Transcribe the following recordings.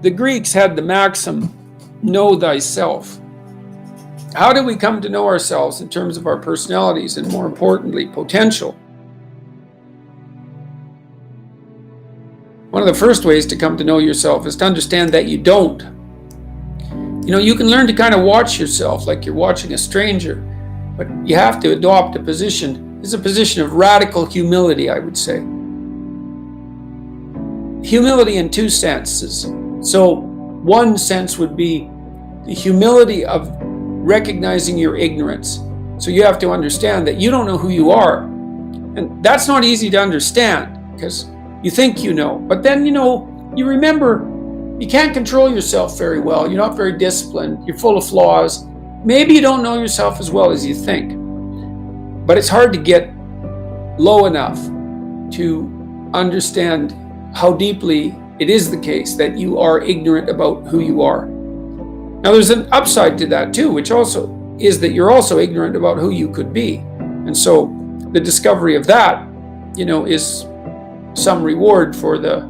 the Greeks had the maxim, know thyself. How do we come to know ourselves in terms of our personalities and, more importantly, potential? One of the first ways to come to know yourself is to understand that you don't. You can learn to kind of watch yourself like you're watching a stranger, but you have to adopt a position. It's a position of radical humility, I would say. Humility in two senses. So one sense would be the humility of recognizing your ignorance. So you have to understand that you don't know who you are. And that's not easy to understand because you think you know. But then, you remember you can't control yourself very well. You're not very disciplined. You're full of flaws. Maybe you don't know yourself as well as you think. But it's hard to get low enough to understand how deeply it is the case that you are ignorant about who you are. Now, there's an upside to that too, which also is that you're also ignorant about who you could be. And so the discovery of that, is some reward for the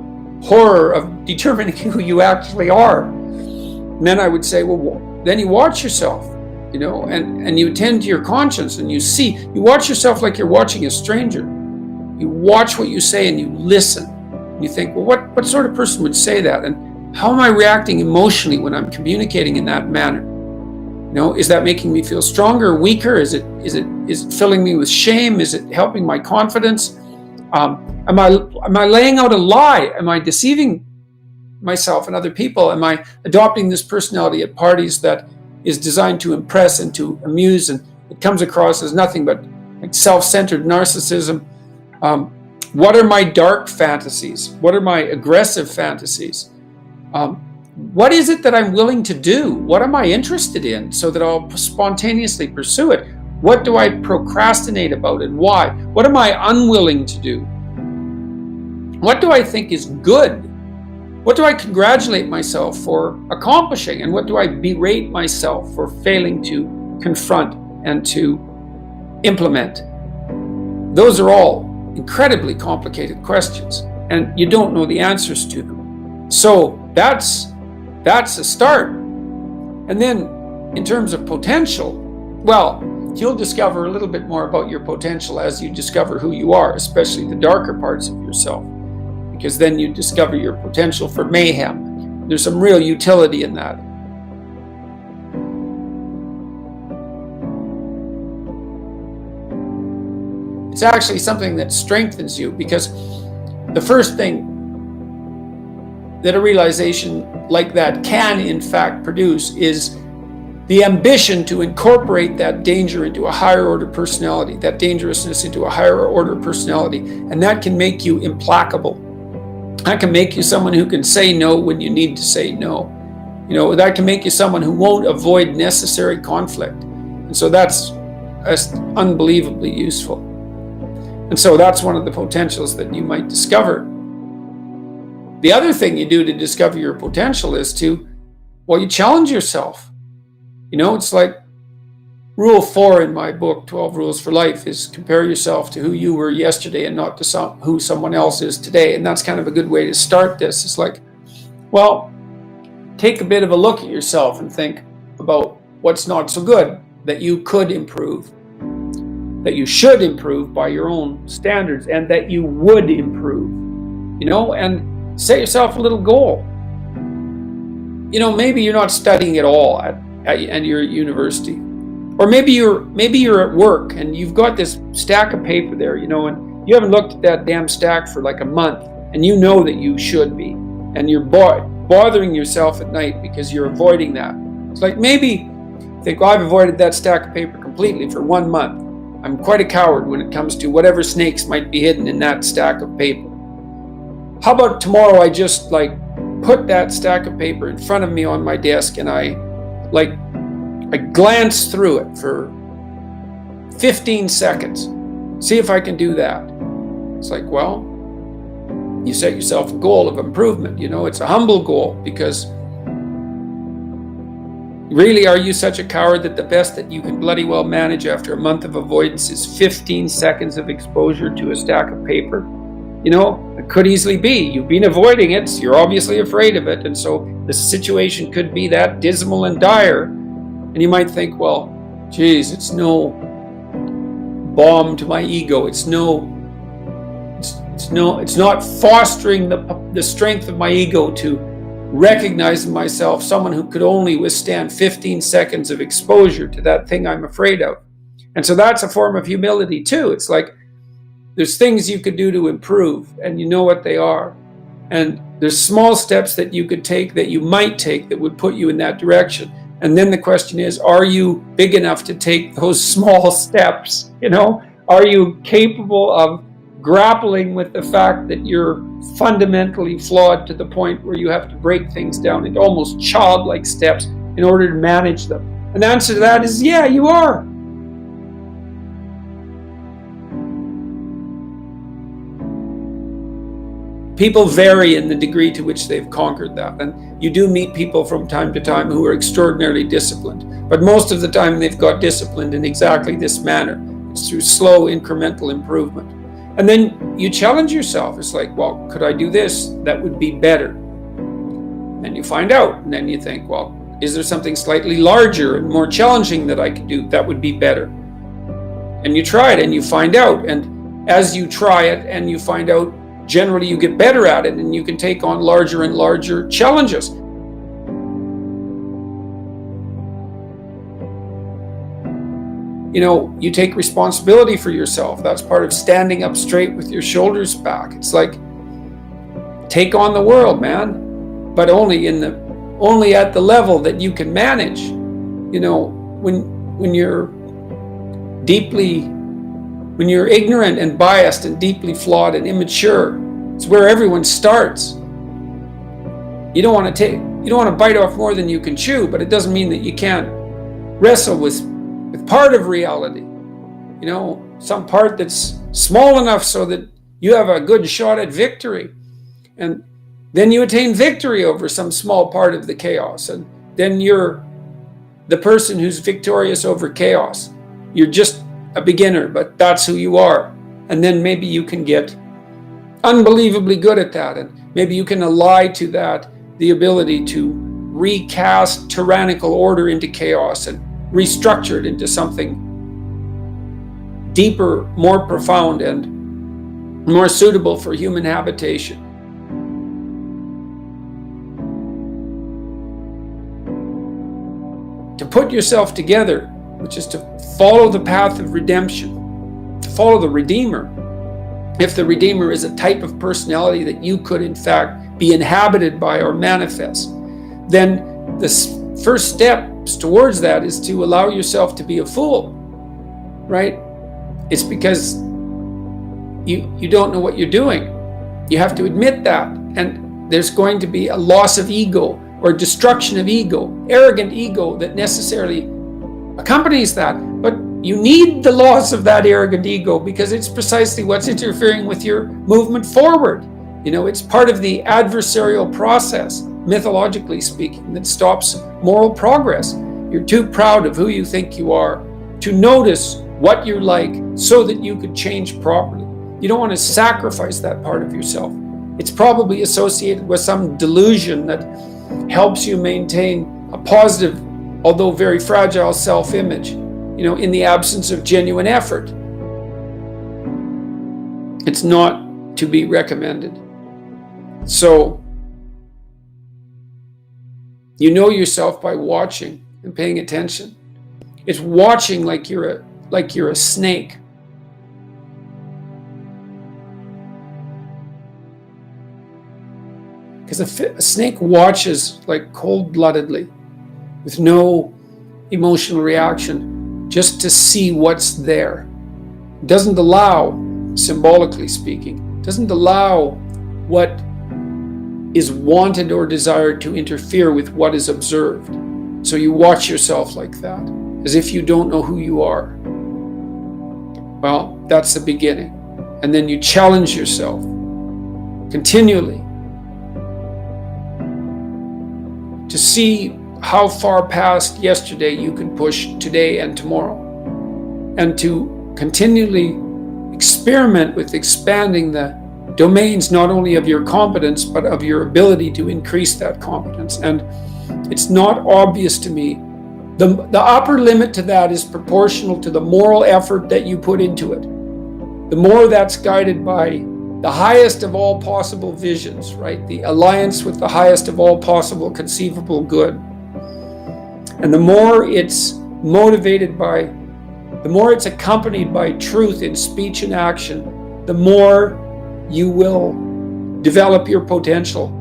horror of determining who you actually are. And then I would say, well, then you watch yourself, and you attend to your conscience, and you watch yourself like you're watching a stranger. You watch what you say and you listen. And you think, well, what sort of person would say that? And how am I reacting emotionally when I'm communicating in that manner? Is that making me feel stronger or weaker? Is it filling me with shame? Is it helping my confidence? Am I laying out a lie? Am I deceiving myself and other people? Am I adopting this personality at parties that is designed to impress and to amuse, and it comes across as nothing but like self-centered narcissism? What are my dark fantasies? What are my aggressive fantasies? What is it that I'm willing to do? What am I interested in so that I'll spontaneously pursue it? What do I procrastinate about and why? What am I unwilling to do? What do I think is good? What do I congratulate myself for accomplishing? And what do I berate myself for failing to confront and to implement? Those are all incredibly complicated questions, and you don't know the answers to them. So that's a start. And then in terms of potential, well, you'll discover a little bit more about your potential as you discover who you are, especially the darker parts of yourself, because then you discover your potential for mayhem. There's some real utility in that. It's actually something that strengthens you, because the first thing that a realization like that can in fact produce is the ambition to incorporate that danger into a higher order personality, that dangerousness into a higher order personality. And that can make you implacable. That can make you someone who can say no when you need to say no. That can make you someone who won't avoid necessary conflict. And so that's unbelievably useful. And so that's one of the potentials that you might discover. The other thing you do to discover your potential is you challenge yourself. It's like rule 4 in my book, 12 Rules for Life, is compare yourself to who you were yesterday and not to who someone else is today. And that's kind of a good way to start this. It's like, well, take a bit of a look at yourself and think about what's not so good that you could improve, that you should improve by your own standards, and that you would improve, and set yourself a little goal. Maybe you're not studying at all at your university, or maybe you're at work and you've got this stack of paper there, and you haven't looked at that damn stack for like a month, and you know that you should be, and you're bothering yourself at night because you're avoiding that. It's like, maybe you think, well, I've avoided that stack of paper completely for 1 month. I'm quite a coward when it comes to whatever snakes might be hidden in that stack of paper. How about tomorrow I just put that stack of paper in front of me on my desk, and I glance through it for 15 seconds. See if I can do that. It's like, well, you set yourself a goal of improvement. It's a humble goal, because really, are you such a coward that the best that you can bloody well manage after a month of avoidance is 15 seconds of exposure to a stack of paper? It could easily be. You've been avoiding it, so you're obviously afraid of it, and so the situation could be that dismal and dire. And you might think, well, geez, it's no balm to my ego. It's not fostering the strength of my ego to recognize in myself someone who could only withstand 15 seconds of exposure to that thing I'm afraid of. And so that's a form of humility too. It's like there's things you could do to improve, and you know what they are. And there's small steps that you could take, that you might take, that would put you in that direction. And then the question is, are you big enough to take those small steps? Are you capable of grappling with the fact that you're fundamentally flawed to the point where you have to break things down into almost childlike steps in order to manage them? And the answer to that is, yeah, you are. People vary in the degree to which they've conquered that. And you do meet people from time to time who are extraordinarily disciplined. But most of the time they've got disciplined in exactly this manner. It's through slow incremental improvement. And then you challenge yourself. It's like, well, could I do this? That would be better. And you find out. And then you think, well, is there something slightly larger and more challenging that I could do? That would be better. And you try it and you find out. And as you try it and you find out, generally you get better at it and you can take on larger and larger challenges. You take responsibility for yourself. That's part of standing up straight with your shoulders back. It's like, take on the world, man, but only at the level that you can manage. When you're ignorant and biased and deeply flawed and immature, it's where everyone starts. You don't want to bite off more than you can chew, but it doesn't mean that you can't wrestle with part of reality. Some part that's small enough so that you have a good shot at victory. And then you attain victory over some small part of the chaos. And then you're the person who's victorious over chaos. You're just a beginner, but that's who you are. And then maybe you can get unbelievably good at that. And maybe you can ally to that the ability to recast tyrannical order into chaos and restructure it into something deeper, more profound, and more suitable for human habitation. To put yourself together, which is to follow the path of redemption, to follow the Redeemer. If the Redeemer is a type of personality that you could, in fact, be inhabited by or manifest, then the first steps towards that is to allow yourself to be a fool, right? It's because you don't know what you're doing. You have to admit that. And there's going to be a loss of ego or destruction of ego, arrogant ego that necessarily accompanies that. But you need the loss of that arrogant ego because it's precisely what's interfering with your movement forward. It's part of the adversarial process, mythologically speaking, that stops moral progress. You're too proud of who you think you are to notice what you're like so that you could change properly. You don't want to sacrifice that part of yourself. It's probably associated with some delusion that helps you maintain a positive, although very fragile self-image, in the absence of genuine effort. It's not to be recommended. So, you know yourself by watching and paying attention. It's watching like you're a snake. Because a snake watches like cold-bloodedly, with no emotional reaction, just to see what's there. It doesn't allow, symbolically speaking, doesn't allow what is wanted or desired to interfere with what is observed. So you watch yourself like that, as if you don't know who you are. Well, that's the beginning. And then you challenge yourself continually to see how far past yesterday you can push today and tomorrow, and to continually experiment with expanding the domains not only of your competence, but of your ability to increase that competence. And it's not obvious to me. The upper limit to that is proportional to the moral effort that you put into it. The more that's guided by the highest of all possible visions, right? The alliance with the highest of all possible conceivable good. And the more it's motivated by, the more it's accompanied by truth in speech and action, the more you will develop your potential.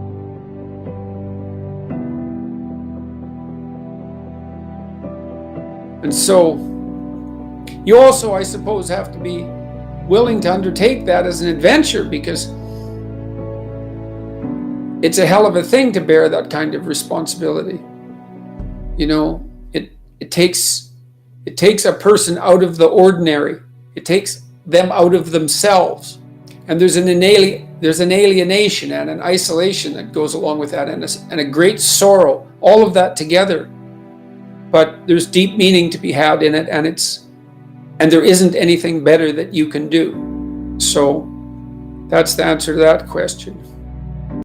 And so you also, I suppose, have to be willing to undertake that as an adventure, because it's a hell of a thing to bear that kind of responsibility. You know, it takes a person out of the ordinary. It takes them out of themselves. And there's an alienation and an isolation that goes along with that, and a great sorrow, all of that together. But there's deep meaning to be had in it, and there isn't anything better that you can do. So that's the answer to that question.